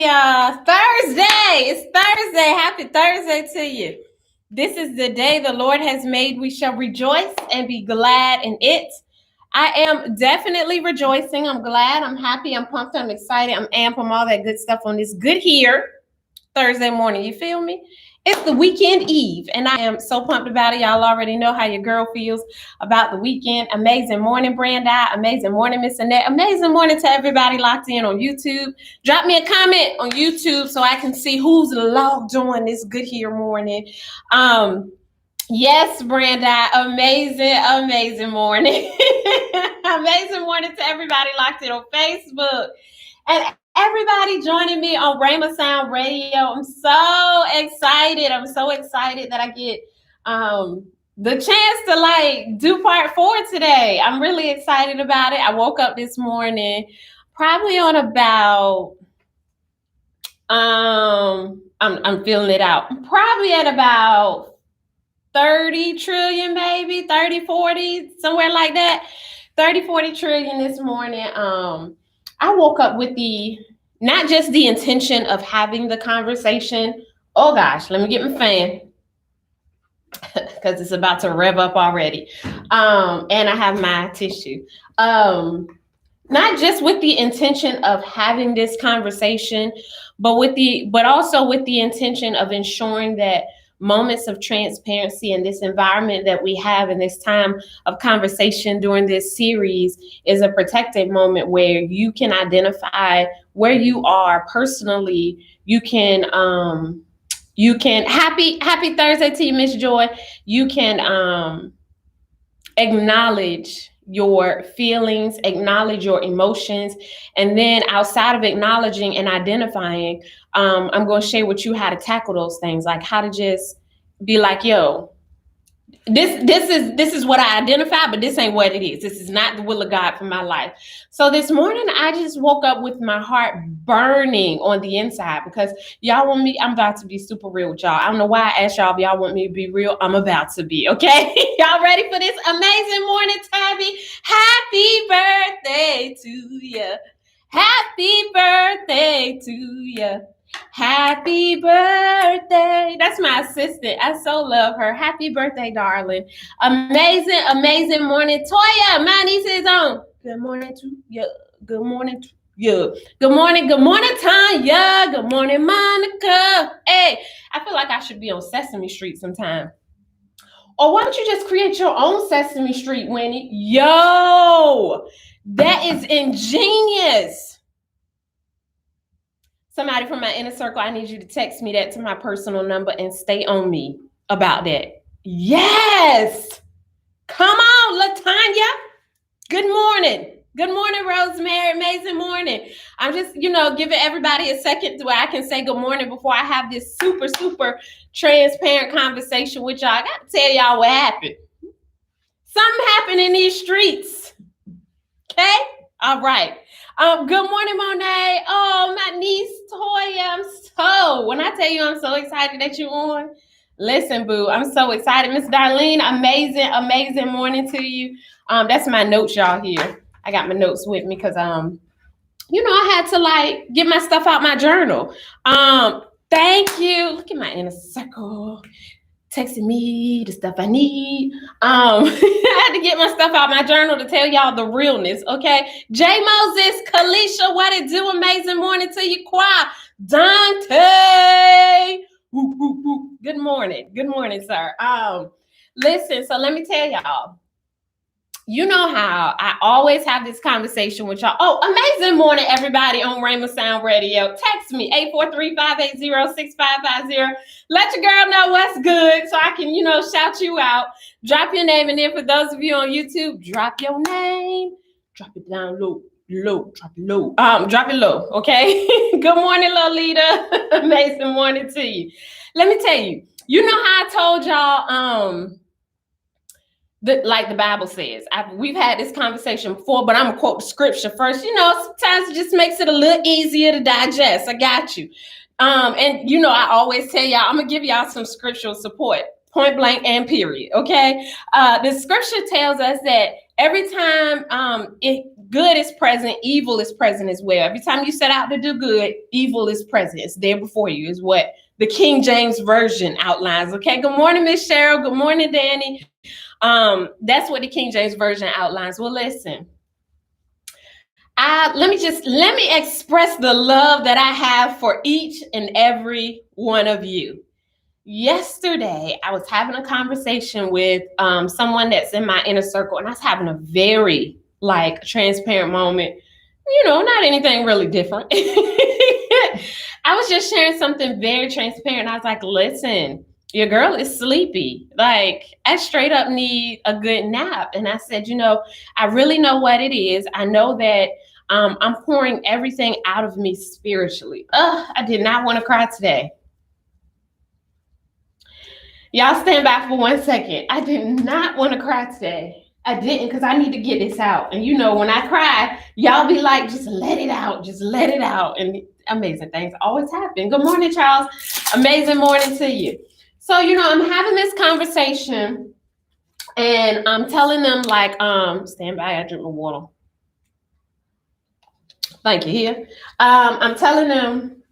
Thursday. It's Thursday. Happy Thursday to you. This is the day the Lord has made. We shall rejoice and be glad in it. I am definitely rejoicing. I'm glad. I'm happy. I'm pumped. I'm excited. I'm amped. I'm all that good stuff on this good here Thursday morning. You feel me? It's the weekend eve, and I am so pumped about it. Y'all already know how your girl feels about the weekend. Amazing morning, Brandi. Amazing morning, Miss Annette. Amazing morning to everybody locked in on YouTube. Drop me a comment on YouTube so I can see who's logged on this good here morning. Yes, Brandi. Amazing morning. Amazing morning to everybody locked in on Facebook. And everybody joining me on Rhema Sound Radio. I'm so excited. I'm so excited that I get the chance to do part 4 today. I'm really excited about it. I woke up this morning probably on about I'm feeling it out. Probably at about 30 trillion, maybe 30, 40, somewhere like that. 30, 40 trillion this morning. I woke up with not just the intention of having the conversation. Oh gosh, let me get my fan because it's about to rev up already. And I have my tissue. Not just with the intention of having this conversation, but also with the intention of ensuring that moments of transparency in this environment that we have in this time of conversation during this series is a protected moment where you can identify where you are personally. You can happy Thursday to you, Miss Joy. You can acknowledge your feelings, acknowledge your emotions, and then outside of acknowledging and identifying, I'm going to share with you how to tackle those things, like how to just be like, yo, this is what I identify, but this ain't what it is. This is not the will of God for my life. So this morning, I just woke up with my heart burning on the inside because y'all want me. I'm about to be super real with y'all. I don't know why I asked y'all if y'all want me to be real. I'm about to be, okay? Y'all ready for this amazing morning, Tabby? Happy birthday to you. Happy birthday to you. Happy birthday. That's my assistant. I so love her. Happy birthday, darling. Amazing morning. Toya, my niece is on. Good morning to you. Good morning to you. Good morning, Tanya. Good morning, Monica. Hey, I feel like I should be on Sesame Street sometime. Or why don't you just create your own Sesame Street, Winnie? Yo, that is ingenious. Somebody from my inner circle, I need you to text me that to my personal number and stay on me about that. Yes. Come on, LaTanya. Good morning. Good morning, Rosemary. Amazing morning. I'm just, giving everybody a second where I can say good morning before I have this super, super transparent conversation with y'all. I got to tell y'all what happened. Something happened in these streets. Okay? All right. Good morning, Monet. Oh, my niece, Toya. When I tell you I'm so excited that you're on, listen, boo, I'm so excited. Miss Darlene, amazing morning to you. That's my notes, y'all, here. I got my notes with me because, I had to, get my stuff out my journal. Thank you. Look at my inner circle. Texting me the stuff I need. I had to get my stuff out my journal to tell y'all the realness, okay? J Moses, Kalisha, what it do? Amazing morning to you, Qua. Dante. Woo, woo, woo. Good morning, sir. Listen, so let me tell y'all. You know how I always have this conversation with y'all. Oh, amazing morning, everybody on Rhema Sound Radio. Text me, 843-580-6550. Let your girl know what's good so I can, shout you out. Drop your name. And then for those of you on YouTube, drop your name. Drop it down low. Drop it low. Drop it low, okay? Good morning, Lolita. Amazing morning to you. Let me tell you, you know how I told y'all, like the Bible says, we've had this conversation before, but I'm gonna quote the scripture first. Sometimes it just makes it a little easier to digest. I got you. And I always tell y'all, I'm gonna give y'all some scriptural support, point blank and period. Okay. The scripture tells us that Every time good is present, evil is present as well. Every time you set out to do good, evil is present. It's there before you, is what the King James Version outlines. Okay, good morning, Miss Cheryl. Good morning, Danny. That's what the King James Version outlines. Well, listen. Let me express the love that I have for each and every one of you. Yesterday, I was having a conversation with someone that's in my inner circle, and I was having a very transparent moment. Not anything really different. I was just sharing something very transparent. I was like, listen, your girl is sleepy. I straight up need a good nap. And I said, I really know what it is. I know that I'm pouring everything out of me spiritually. I did not want to cry today. Y'all stand by for 1 second. I did not want to cry today. I didn't, because I need to get this out. And when I cry, y'all be like, just let it out. Just let it out. And amazing things always happen. Good morning, Charles. Amazing morning to you. So, I'm having this conversation and I'm telling them stand by, I drink my water. Thank you, here. I'm telling them,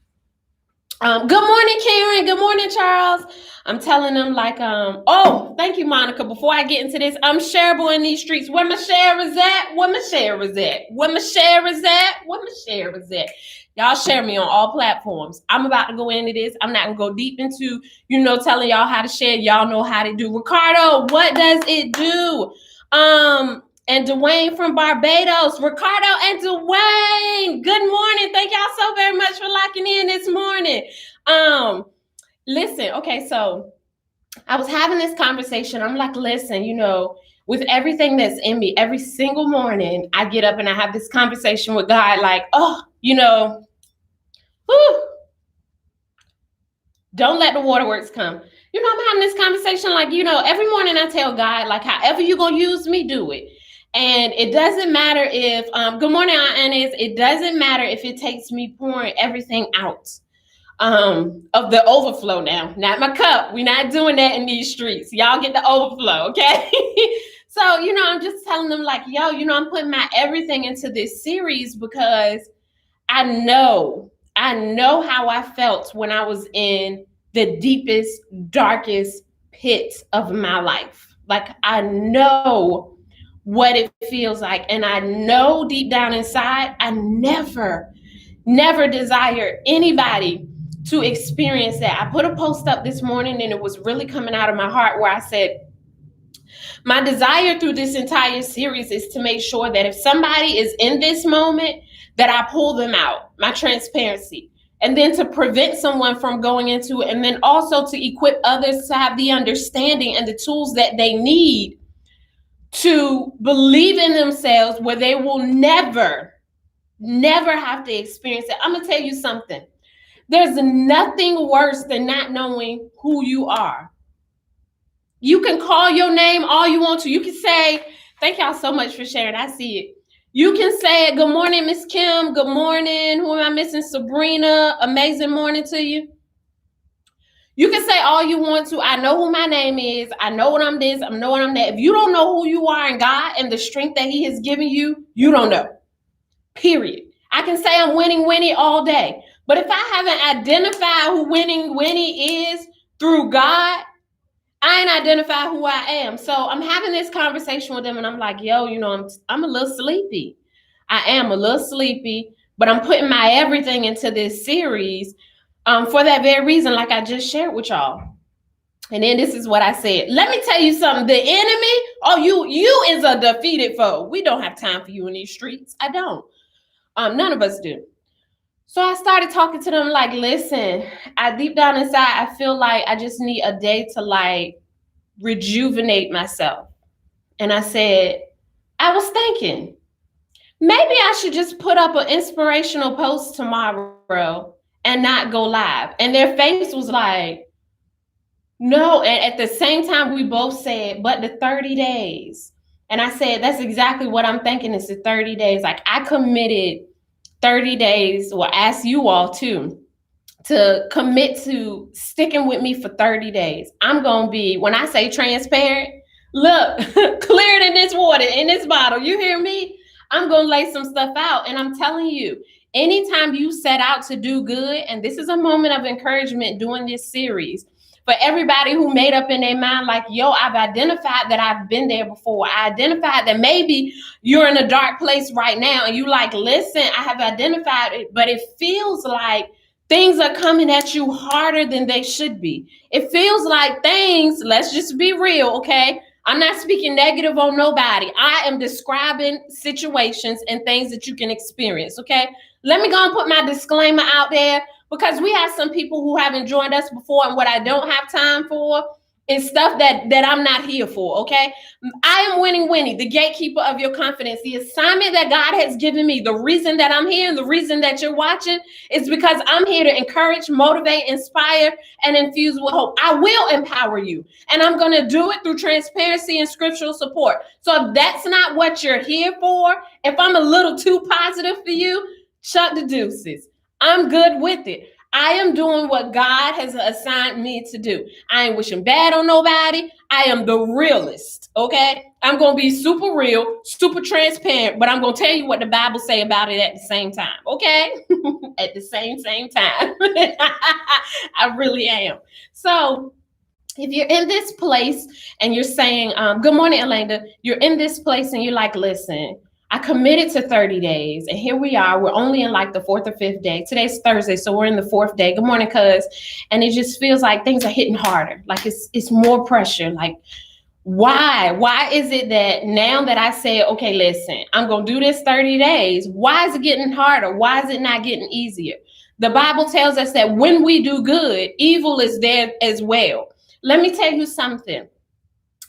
good morning, Karen. Good morning, Charles. I'm telling them oh, thank you, Monica. Before I get into this, I'm shareable in these streets. Where my share is at? Where my share is at? Where my share is at? Where my share is at? Y'all share me on all platforms. I'm about to go into this. I'm not gonna go deep into, telling y'all how to share. Y'all know how to do. Ricardo, what does it do? And Dwayne from Barbados. Ricardo and Dwayne, good morning. Thank y'all so very much for locking in this morning. Listen, okay, so I was having this conversation. I'm like, listen, with everything that's in me, every single morning I get up and I have this conversation with God, don't let the waterworks come. I'm having this conversation every morning I tell God, however you're going to use me, do it. And it doesn't matter if, good morning, Aunt Annis, it doesn't matter if it takes me pouring everything out of the overflow now, not my cup. We're not doing that in these streets. Y'all get the overflow, okay? So, I'm just telling them I'm putting my everything into this series because I know how I felt when I was in the deepest, darkest pit of my life. I know what it feels like. And I know deep down inside, I never desired anybody to experience that. I put a post up this morning and it was really coming out of my heart where I said, my desire through this entire series is to make sure that if somebody is in this moment, that I pull them out, my transparency, and then to prevent someone from going into it, and then also to equip others to have the understanding and the tools that they need to believe in themselves where they will never have to experience it. I'm going to tell you something. There's nothing worse than not knowing who you are. You can call your name all you want to. You can say, thank y'all so much for sharing. I see it. You can say it. Good morning, Miss Kim. Good morning. Who am I missing? Sabrina. Amazing morning to you. You can say all you want to. I know who my name is. I know what I'm this. I know what I'm that. If you don't know who you are in God and the strength that he has given you, you don't know. Period. I can say I'm winning all day. But if I haven't identified who winning is through God, I ain't identified who I am. So I'm having this conversation with them and I'm like, yo, I'm a little sleepy. I am a little sleepy, but I'm putting my everything into this series for that very reason, like I just shared with y'all. And then this is what I said. Let me tell you something. The enemy, you is a defeated foe. We don't have time for you in these streets. I don't. None of us do. So I started talking to them listen, deep down inside, I feel like I just need a day to rejuvenate myself. And I said, I was thinking, maybe I should just put up an inspirational post tomorrow and not go live. And their face was like, no. And at the same time, we both said, but the 30 days. And I said, that's exactly what I'm thinking. It's the 30 days. I committed 30 days, or ask you all to commit to sticking with me for 30 days. I'm going to be, when I say transparent, Look, clearer than this water in this bottle. You hear me? I'm going to lay some stuff out. And I'm telling you, anytime you set out to do good, and this is a moment of encouragement during this series, for everybody who made up in their mind, like, yo, I've identified that I've been there before. I identified that maybe you're in a dark place right now and you like, listen, I have identified it, but it feels like things are coming at you harder than they should be. It feels like things, let's just be real, okay? I'm not speaking negative on nobody. I am describing situations and things that you can experience, okay? Let me go and put my disclaimer out there, because we have some people who haven't joined us before, and what I don't have time for is stuff that I'm not here for, okay? I am Winnie, the gatekeeper of your confidence. The assignment that God has given me, the reason that I'm here and the reason that you're watching is because I'm here to encourage, motivate, inspire, and infuse with hope. I will empower you, and I'm going to do it through transparency and scriptural support. So if that's not what you're here for, if I'm a little too positive for you, shut the deuces. I'm good with it. I am doing what God has assigned me to do. I ain't wishing bad on nobody. I am the realist, okay? I'm going to be super real, super transparent, but I'm going to tell you what the Bible say about it at the same time, okay? At the same time. I really am. So if you're in this place and you're saying, good morning, Elena, you're in this place and you're like, listen, I committed to 30 days and here we are. We're only in like the 4th or 5th day. Today's Thursday, so we're in the 4th day. Good morning, cuz. And it just feels like things are hitting harder. Like it's more pressure. Like, why? Why is it that now that I said, okay, listen, I'm going to do this 30 days, why is it getting harder? Why is it not getting easier? The Bible tells us that when we do good, evil is there as well. Let me tell you something.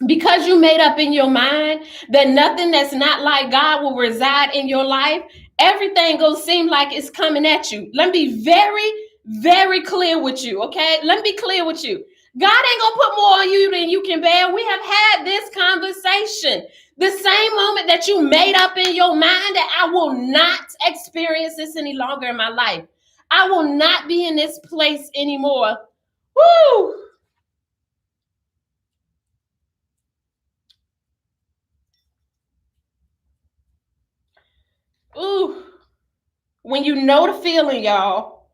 Because you made up in your mind that nothing that's not like God will reside in your life, everything gonna seem like it's coming at you. Let me be very, very clear with you, okay? Let me be clear with you. God ain't gonna put more on you than you can bear. We have had this conversation. The same moment that you made up in your mind that I will not experience this any longer in my life. I will not be in this place anymore. Woo! Ooh, when you know the feeling, y'all,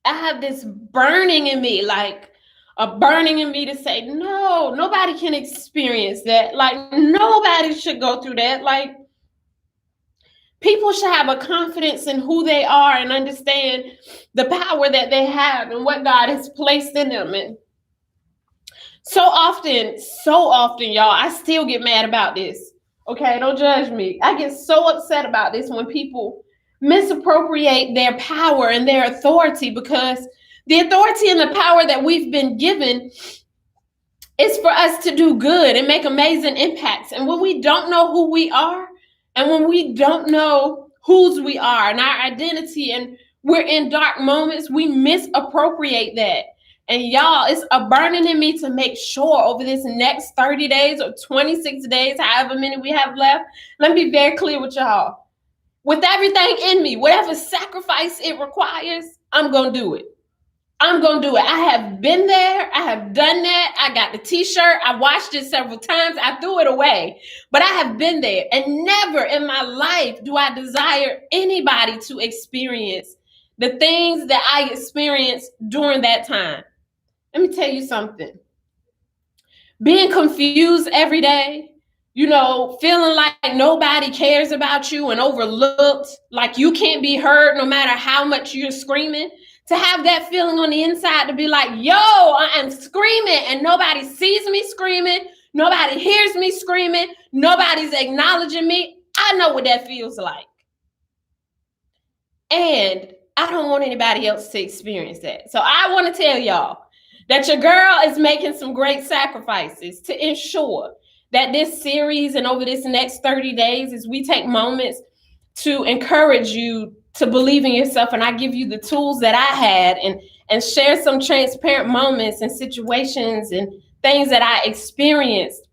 I have this burning in me, like a burning in me to say, no, nobody can experience that. Like, nobody should go through that. Like, people should have a confidence in who they are and understand the power that they have and what God has placed in them. And so often, y'all, I still get mad about this. Okay, don't judge me. I get so upset about this when people misappropriate their power and their authority, because the authority and the power that we've been given is for us to do good and make amazing impacts. And when we don't know who we are, and when we don't know whose we are and our identity, and we're in dark moments, we misappropriate that. And y'all, it's a burning in me to make sure over this next 30 days or 26 days, however many we have left, let me be very clear with y'all. With everything in me, whatever sacrifice it requires, I'm going to do it. I'm going to do it. I have been there. I have done that. I got the t-shirt. I washed it several times. I threw it away, but I have been there. And never in my life do I desire anybody to experience the things that I experienced during that time. Let me tell you something. Being confused every day, feeling like nobody cares about you and overlooked, like you can't be heard no matter how much you're screaming. To have that feeling on the inside, to be like, yo, I am screaming and nobody sees me screaming. Nobody hears me screaming. Nobody's acknowledging me. I know what that feels like. And I don't want anybody else to experience that. So I want to tell y'all that your girl is making some great sacrifices to ensure that this series and over this next 30 days, as we take moments to encourage you to believe in yourself, and I give you the tools that I had, and share some transparent moments and situations and things that I experienced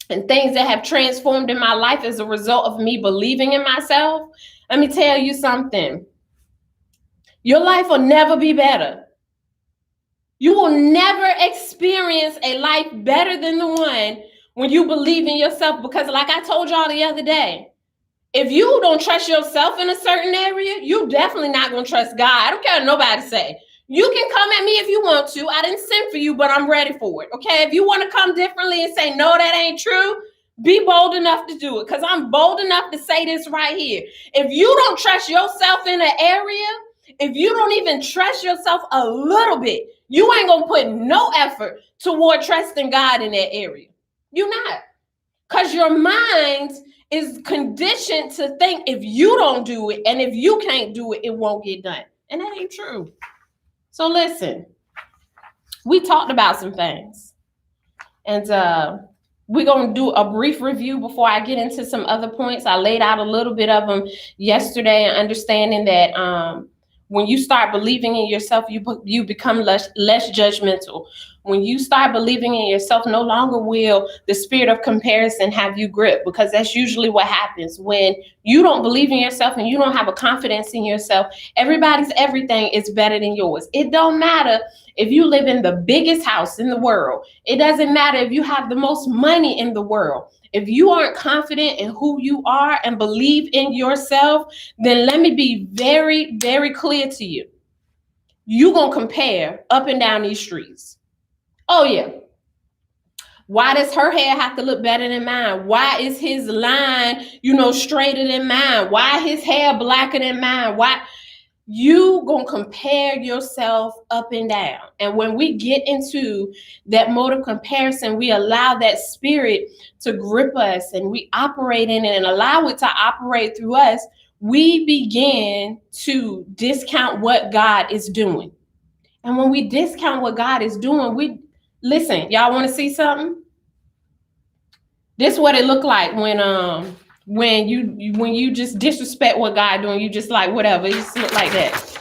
and things that have transformed in my life as a result of me believing in myself. Let me tell you something. Your life will never be better You will never experience a life better than the one when you believe in yourself. Because like I told y'all the other day, if you don't trust yourself in a certain area, you definitely not going to trust God. I don't care what nobody say. You can come at me if you want to. I didn't send for you, but I'm ready for it. Okay. If you want to come differently and say, no, that ain't true, be bold enough to do it. Because I'm bold enough to say this right here. If you don't trust yourself in an area, if you don't even trust yourself a little bit, you ain't going to put no effort toward trusting God in that area. You're not. Because your mind is conditioned to think if you don't do it and if you can't do it, it won't get done. And that ain't true. So listen, we talked about some things. And we're going to do a brief review before I get into some other points. I laid out a little bit of them yesterday, and understanding that when you start believing in yourself, you become less judgmental. When you start believing in yourself, no longer will the spirit of comparison have you grip, because that's usually what happens when you don't believe in yourself and you don't have a confidence in yourself. Everybody's everything is better than yours. It don't matter if you live in the biggest house in the world. It doesn't matter if you have the most money in the world. If you aren't confident in who you are and believe in yourself, then let me be very, very clear to you. You're going to compare up and down these streets. Oh, yeah. Why does her hair have to look better than mine? Why is his line, straighter than mine? Why his hair blacker than mine? Why? You gonna compare yourself up and down. And when we get into that mode of comparison, we allow that spirit to grip us, and we operate in it and allow it to operate through us. We begin to discount what God is doing. And when we discount what God is doing, listen, y'all want to see something? This is what it looked like when you just disrespect what God doing. You just like whatever. It just look like that.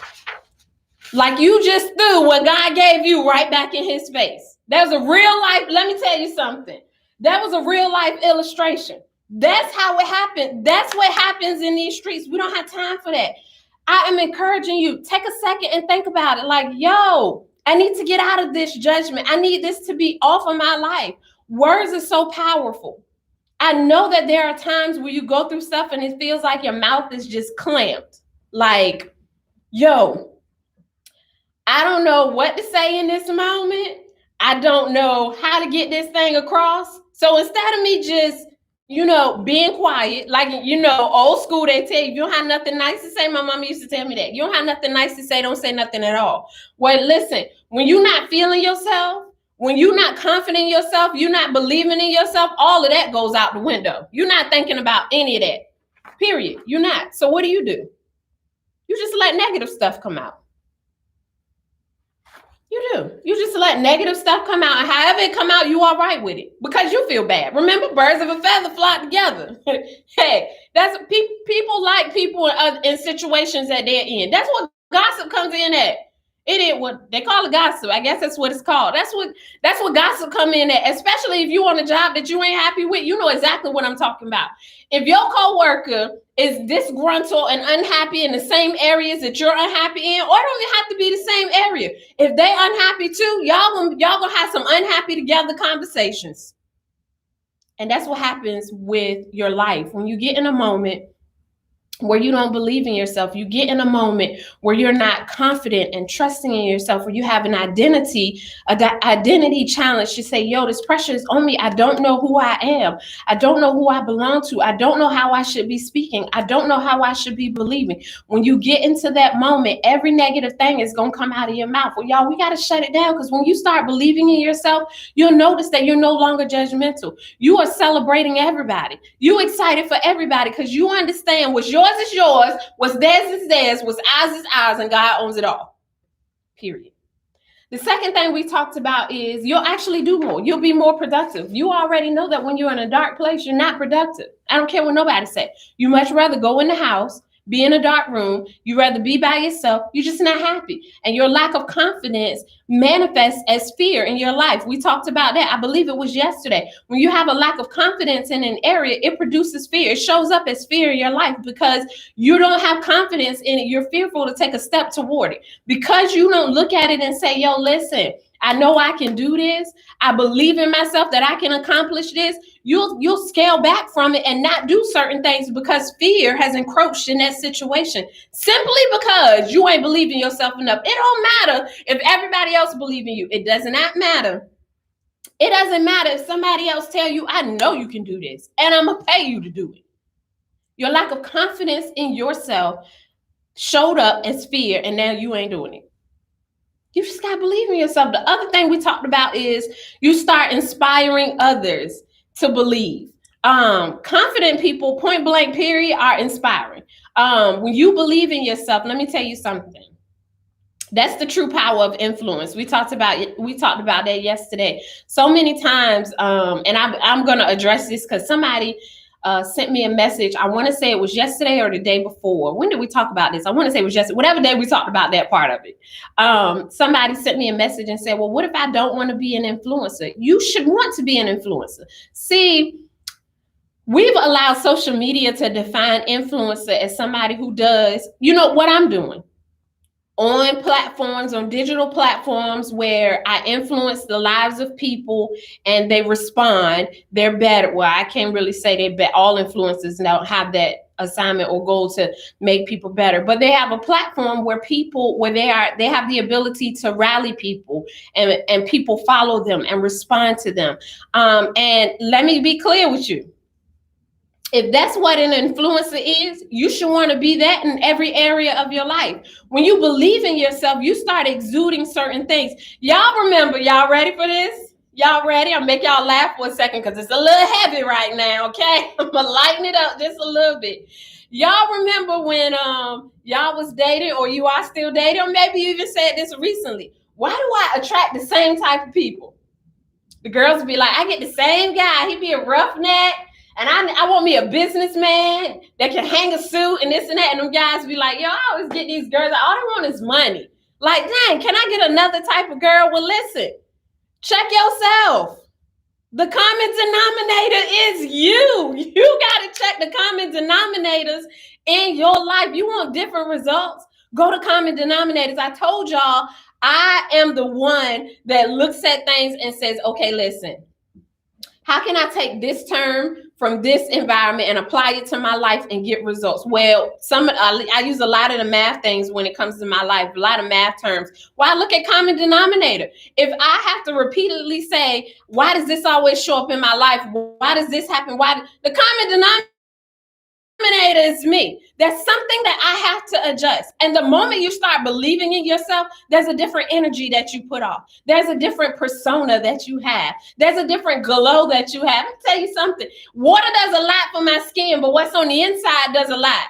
Like you just threw what God gave you right back in his face. That was a real life. Let me tell you something. That was a real life illustration. That's how it happened. That's what happens in these streets. We don't have time for that. I am encouraging you, take a second and think about it. Like, yo, I need to get out of this judgment. I need this to be off of my life. Words are so powerful. I know that there are times where you go through stuff and it feels like your mouth is just clamped. Like, yo, I don't know what to say in this moment. I don't know how to get this thing across. So instead of me just, being quiet, like, old school, they tell you, you don't have nothing nice to say. My mama used to tell me that. You don't have nothing nice to say, don't say nothing at all. Well, listen, when you're not feeling yourself, when you're not confident in yourself, you're not believing in yourself, all of that goes out the window. You're not thinking about any of that, period. You're not. So what do? You just let negative stuff come out. You do. You just let negative stuff come out, and however it come out, you all right with it because you feel bad. Remember, birds of a feather flock together. Hey, that's people like people in situations that they're in. That's what gossip comes in at. It ain't what they call it, gossip. I guess that's what it's called. That's what gossip come in at, especially if you on a job that you ain't happy with. You know exactly what I'm talking about. If your coworker is disgruntled and unhappy in the same areas that you're unhappy in, or it don't even have to be the same area. If they unhappy too, y'all gonna have some unhappy together conversations. And that's what happens with your life. When you get in a moment where you don't believe in yourself, you get in a moment where you're not confident and trusting in yourself, where you have an identity challenge. You say, yo, this pressure is on me. I don't know who I am. I don't know who I belong to. I don't know how I should be speaking. I don't know how I should be believing. When you get into that moment, every negative thing is going to come out of your mouth. Well, y'all, we got to shut it down, because when you start believing in yourself, you'll notice that you're no longer judgmental. You are celebrating everybody. You excited for everybody because you understand what's yours is yours, what's theirs is theirs, what's ours is ours, and God owns it all. Period. The second thing we talked about is you'll actually do more. You'll be more productive. You already know that when you're in a dark place, you're not productive. I don't care what nobody says. You much rather go in the house, be in a dark room. You rather be by yourself. You're just not happy. And your lack of confidence manifests as fear in your life. We talked about that. I believe it was yesterday. When you have a lack of confidence in an area, it produces fear. It shows up as fear in your life because you don't have confidence in it. You're fearful to take a step toward it because you don't look at it and say, yo, listen, I know I can do this. I believe in myself that I can accomplish this. You'll scale back from it and not do certain things because fear has encroached in that situation. Simply because you ain't believing yourself enough. It don't matter if everybody else believes in you. It does not matter. It doesn't matter if somebody else tell you, I know you can do this, and I'm going to pay you to do it. Your lack of confidence in yourself showed up as fear, and now you ain't doing it. You just got to believe in yourself. The other thing we talked about is you start inspiring others to believe. Confident people, point blank period, are inspiring. When you believe in yourself, let me tell you something. That's the true power of influence. We talked about that yesterday. So many times, and I'm going to address this because somebody sent me a message. I want to say it was yesterday or the day before. When did we talk about this? I want to say it was yesterday. Whatever day we talked about that part of it. Somebody sent me a message and said, well, what if I don't want to be an influencer? You should want to be an influencer. See, we've allowed social media to define influencer as somebody who does, what I'm doing. On platforms, on digital platforms where I influence the lives of people and they respond, they're better. Well, I can't really say they're better. All influencers don't have that assignment or goal to make people better, but they have a platform where they have the ability to rally people and people follow them and respond to them. And let me be clear with you. If that's what an influencer is, you should want to be that in every area of your life. When you believe in yourself, you start exuding certain things. Y'all remember, y'all ready for this? Y'all ready? I'll make y'all laugh for a second because it's a little heavy right now, okay? I'm going to lighten it up just a little bit. Y'all remember when y'all was dating, or you are still dating, or maybe you even said this recently. Why do I attract the same type of people? The girls be like, I get the same guy. He be a roughneck. And I want me a businessman that can hang a suit and this and that. And them guys be like, yo, I always get these girls. All they want is money. Like, dang, can I get another type of girl? Well, listen, check yourself. The common denominator is you. You got to check the common denominators in your life. You want different results? Go to common denominators. I told y'all, I am the one that looks at things and says, okay, listen, how can I take this term from this environment and apply it to my life and get results? Well, I use a lot of the math things when it comes to my life, a lot of math terms. Well, I look at common denominator. If I have to repeatedly say, why does this always show up in my life? Why does this happen? The common denominator is me. There's something that I have to adjust. And the moment you start believing in yourself, there's a different energy that you put off. There's a different persona that you have. There's a different glow that you have. Let me tell you something. Water does a lot for my skin, but what's on the inside does a lot.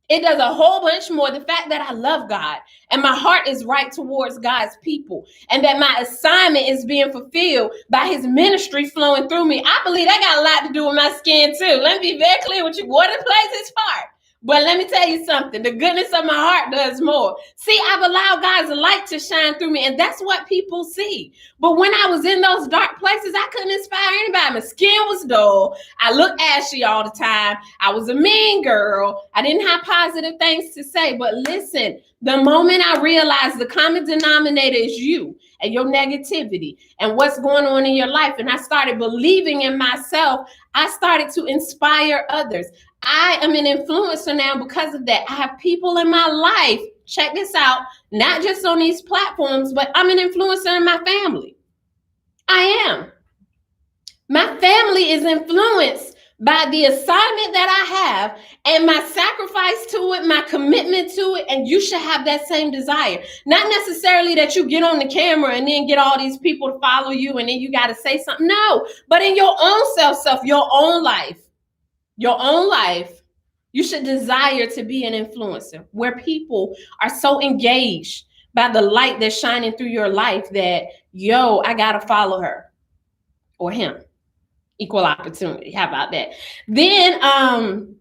It does a whole bunch more. The fact that I love God and my heart is right towards God's people and that my assignment is being fulfilled by his ministry flowing through me. I believe that got a lot to do with my skin too. Let me be very clear with you. Water plays its part. But let me tell you something. The goodness of my heart does more. See, I've allowed God's light to shine through me, and that's what people see. But when I was in those dark places, I couldn't inspire anybody. My skin was dull. I looked ashy all the time. I was a mean girl. I didn't have positive things to say. But listen, the moment I realized the common denominator is you and your negativity and what's going on in your life, and I started believing in myself, I started to inspire others. I am an influencer now because of that. I have people in my life, check this out, not just on these platforms, but I'm an influencer in my family. I am. My family is influenced by the assignment that I have and my sacrifice to it, my commitment to it, and you should have that same desire. Not necessarily that you get on the camera and then get all these people to follow you and then you got to say something. No, but in your own self, your own life, you should desire to be an influencer where people are so engaged by the light that's shining through your life that, yo, I got to follow her or him. Equal opportunity. How about that? Then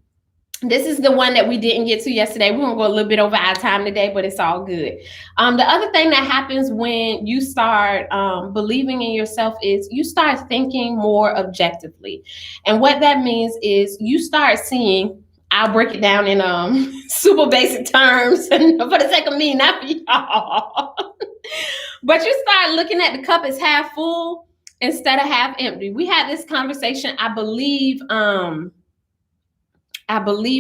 this is the one that we didn't get to yesterday. We're going to go a little bit over our time today, but it's all good. The other thing that happens when you start believing in yourself is you start thinking more objectively. And what that means is you start seeing, I'll break it down in super basic terms and for the sake of me, not for y'all. But you start looking at the cup as half full instead of half empty. We had this conversation, I believe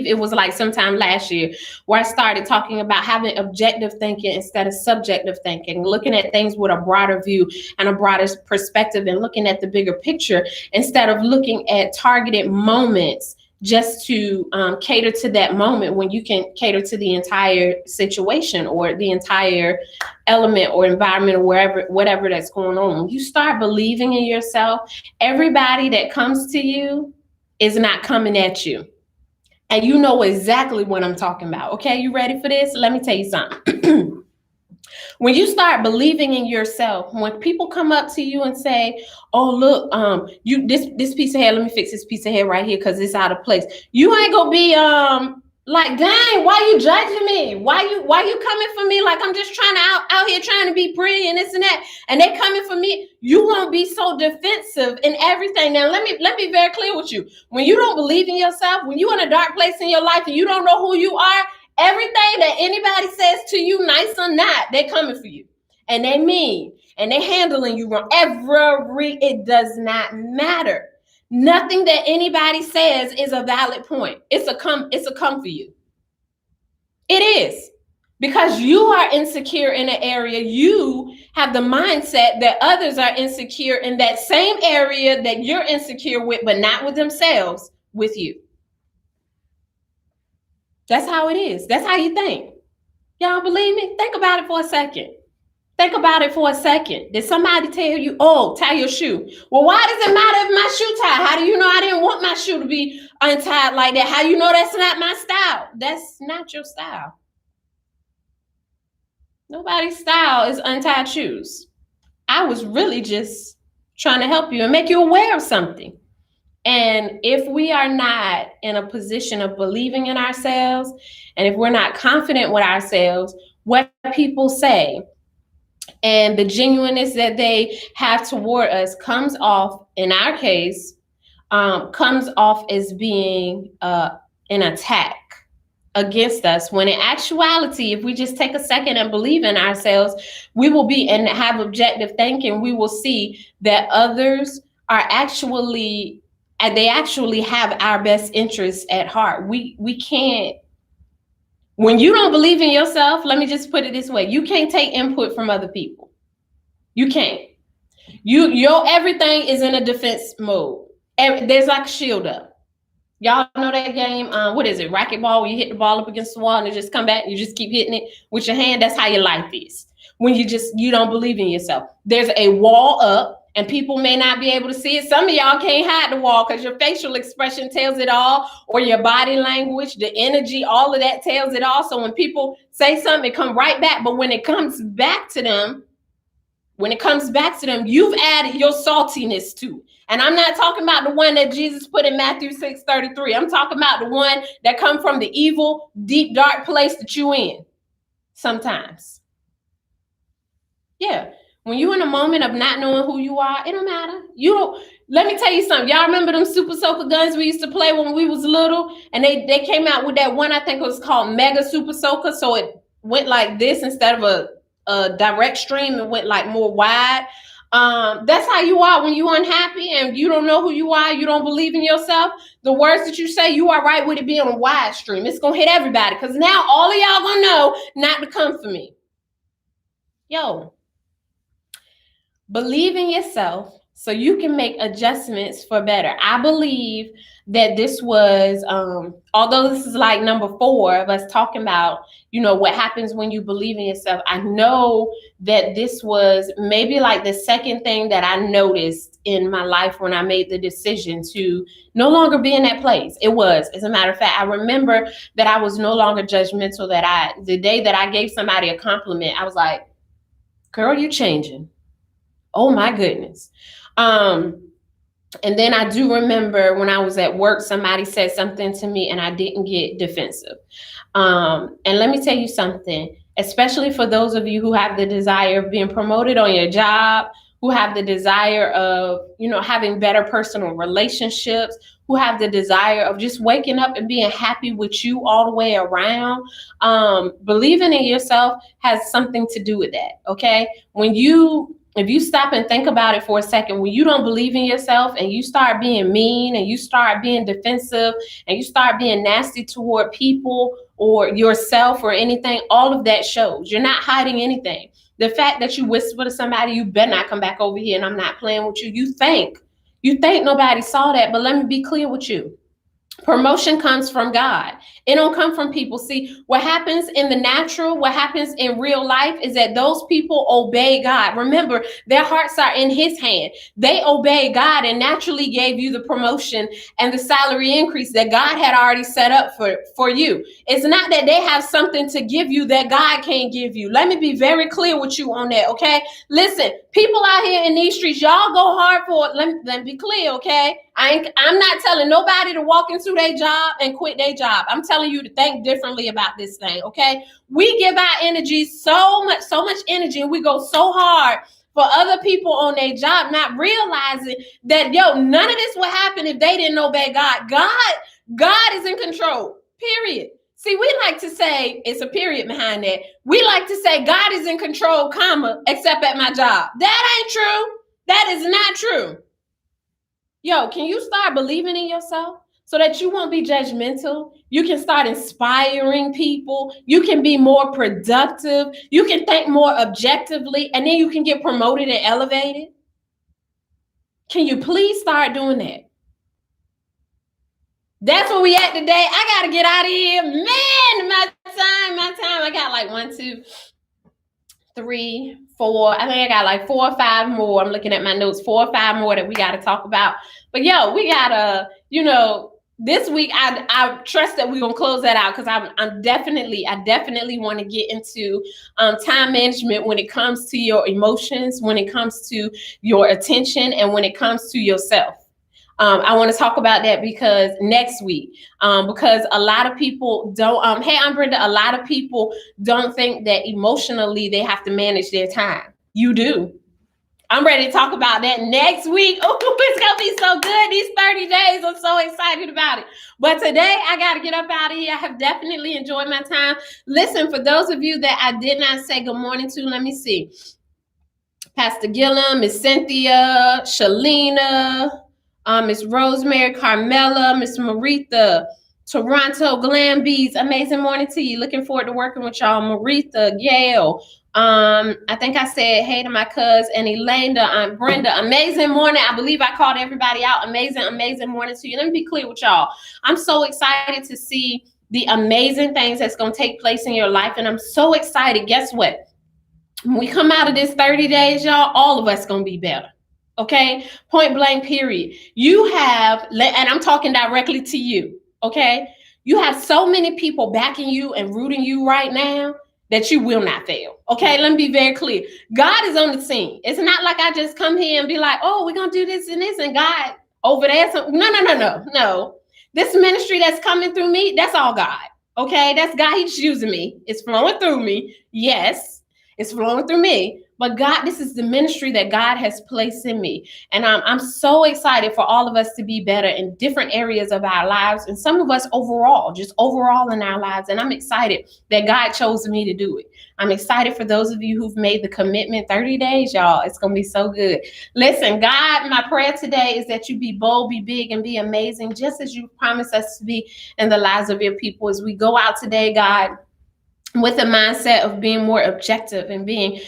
it was like sometime last year, where I started talking about having objective thinking instead of subjective thinking, looking at things with a broader view and a broader perspective, and looking at the bigger picture instead of looking at targeted moments just to cater to that moment, when you can cater to the entire situation or the entire element or environment or whatever that's going on. When you start believing in yourself, everybody that comes to you is not coming at you. And you know exactly what I'm talking about. Okay, you ready for this? Let me tell you something. When you start believing in yourself, when people come up to you and say, "Oh, look, you this piece of hair, let me fix this piece of hair right here because it's out of place," you ain't gonna be like, "Dang, why you judging me? Why you coming for me like I'm just trying to out here trying to be pretty and this and that?" And they coming for me. You won't be so defensive in everything. Now, let me be very clear with you. When you don't believe in yourself, when you're in a dark place in your life and you don't know who you are, everything that anybody says to you, nice or not, they coming for you. And they mean, and they handling you wrong. It does not matter. Nothing that anybody says is a valid point. It's a come for you. It is. Because you are insecure in an area, you have the mindset that others are insecure in that same area that you're insecure with, but not with themselves, with you. That's how it is. That's how you think. Y'all believe me? Think about it for a second. Think about it for a second. Did somebody tell you, "Oh, tie your shoe"? Well, why does it matter if my shoe tie? How do you know I didn't want my shoe to be untied like that? How do you know that's not my style? That's not your style. Nobody's style is untied shoes. I was really just trying to help you and make you aware of something. And if we are not in a position of believing in ourselves, and if we're not confident with ourselves, what people say and the genuineness that they have toward us comes off, in our case, comes off as being an attack against us, when in actuality, if we just take a second and believe in ourselves, we will be, and have objective thinking, we will see that others are actually, and they actually have our best interests at heart. We can't, when you don't believe in yourself, let me just put it this way, you can't take input from other people. You can't. Your everything is in a defense mode. There's like a shield up. Y'all know that game? What is it? Racquetball, where you hit the ball up against the wall and it just come back and you just keep hitting it with your hand. That's how your life is. When you don't believe in yourself. There's a wall up and people may not be able to see it. Some of y'all can't hide the wall because your facial expression tells it all, or your body language, the energy, all of that tells it all. So when people say something, it comes right back. But when it comes back to them, you've added your saltiness to it. And I'm not talking about the one that Jesus put in Matthew 6:33. I'm talking about the one that come from the evil, deep, dark place that you in sometimes. Yeah. When you're in a moment of not knowing who you are, it don't matter. Let me tell you something. Y'all remember them Super Soaker guns we used to play when we was little? And they came out with that one, I think it was called Mega Super Soaker. So it went like this instead of a direct stream. It went like more wide. That's how you are when you're unhappy and you don't know who you are. You don't believe in yourself. The words that you say, you are right with it being a wide stream. It's going to hit everybody because now all of y'all going to know not to come for me. Yo, believe in yourself so you can make adjustments for better. I believe that this was, although this is like number 4 of us talking about, what happens when you believe in yourself. I know that this was maybe like the second thing that I noticed in my life when I made the decision to no longer be in that place. It was, as a matter of fact, I remember that I was no longer judgmental, the day that I gave somebody a compliment, I was like, girl, you changing. Oh my goodness. And then I do remember when I was at work, somebody said something to me and I didn't get defensive. And let me tell you something, especially for those of you who have the desire of being promoted on your job, who have the desire of, having better personal relationships, who have the desire of just waking up and being happy with you all the way around. Believing in yourself has something to do with that. Okay. If you stop and think about it for a second, when you don't believe in yourself and you start being mean and you start being defensive and you start being nasty toward people or yourself or anything, all of that shows. You're not hiding anything. The fact that you whisper to somebody, you better not come back over here and I'm not playing with you. You think nobody saw that, but let me be clear with you. Promotion comes from God. It don't come from people. See, what happens in the natural, what happens in real life is that those people obey God. Remember, their hearts are in his hand. They obey God and naturally gave you the promotion and the salary increase that God had already set up for you. It's not that they have something to give you that God can't give you. Let me be very clear with you on that, okay? Listen, people out here in these streets, y'all go hard for it. Let me be clear, okay? I'm not telling nobody to walk into their job and quit their job. I'm telling you to think differently about this thing, okay? We give our energy so much energy, and we go so hard for other people on their job, not realizing that, none of this would happen if they didn't obey God. God is in control, period. See, we like to say, it's a period behind that. We like to say God is in control, comma, except at my job. That ain't true. That is not true. Can you start believing in yourself so that you won't be judgmental? You can start inspiring people. You can be more productive. You can think more objectively, and then you can get promoted and elevated. Can you please start doing that? That's where we at today. I got to get out of here. Man, my time. I got like 1, 2, 3, 4. I think I got like 4 or 5 more. I'm looking at my notes, 4 or 5 more that we got to talk about. But we gotta, this week I trust that we're gonna close that out because I definitely want to get into time management when it comes to your emotions, when it comes to your attention, and when it comes to yourself. I want to talk about that because next week, because a lot of people don't, hey, I'm Brenda, a lot of people don't think that emotionally they have to manage their time. You do. I'm ready to talk about that next week. Oh, it's going to be so good. These 30 days, I'm so excited about it. But today, I got to get up out of here. I have definitely enjoyed my time. Listen, for those of you that I did not say good morning to, let me see. Pastor Gillum, Miss Cynthia, Shalina, Miss Rosemary, Carmela, Miss Maritha, Toronto, Glam Bees. Amazing morning to you. Looking forward to working with y'all. Maritha, Gail. I think I said hey to my cousin and Elena, Aunt Brenda. Amazing morning. I believe I called everybody out. Amazing morning to you. Let me be clear with y'all. I'm so excited to see the amazing things that's going to take place in your life. And I'm so excited. Guess what? When we come out of this 30 days, y'all, all of us going to be better. Okay? Point blank, period. You have, and I'm talking directly to you. Okay? You have so many people backing you and rooting you right now that you will not fail. Okay, let me be very clear. God is on the scene. It's not like I just come here and be like, oh, we're going to do this and this, and God over there. No. This ministry that's coming through me, that's all God. Okay, that's God. He's using me. It's flowing through me. Yes, it's flowing through me. But God, this is the ministry that God has placed in me. And I'm so excited for all of us to be better in different areas of our lives. And some of us overall in our lives. And I'm excited that God chose me to do it. I'm excited for those of you who've made the commitment 30 days, y'all. It's going to be so good. Listen, God, my prayer today is that you be bold, be big, and be amazing, just as you promised us to be in the lives of your people. As we go out today, God, with a mindset of being more objective and being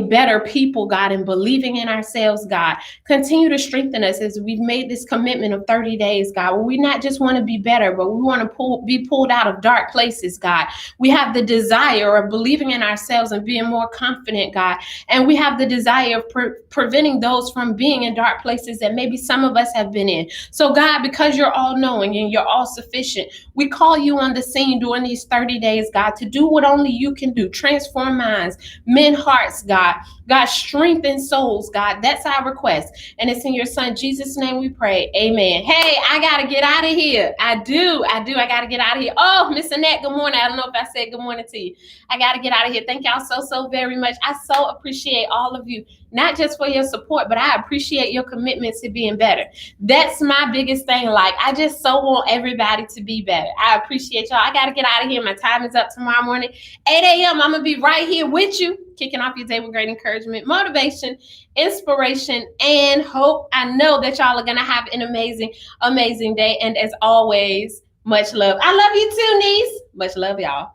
better people, God, and believing in ourselves, God. Continue to strengthen us as we've made this commitment of 30 days, God, where we not just want to be better, but we want to be pulled out of dark places, God. We have the desire of believing in ourselves and being more confident, God. And we have the desire of preventing those from being in dark places that maybe some of us have been in. So, God, because you're all knowing and you're all sufficient, we call you on the scene during these 30 days, God, to to do what only you can do. Transform minds, mend hearts, God. God, strengthen souls, God. That's our request. And it's in your son, Jesus' name we pray. Amen. Hey, I got to get out of here. I do. I got to get out of here. Oh, Miss Annette, good morning. I don't know if I said good morning to you. I got to get out of here. Thank y'all so very much. I so appreciate all of you, not just for your support, but I appreciate your commitment to being better. That's my biggest thing. Like, I just so want everybody to be better. I appreciate y'all. I got to get out of here. My time is up tomorrow morning, 8 a.m. I'm going to be right here with you, kicking off your day with great encouragement, motivation, inspiration, and hope. I know that y'all are going to have an amazing day. And as always, much love. I love you too, niece. Much love, y'all.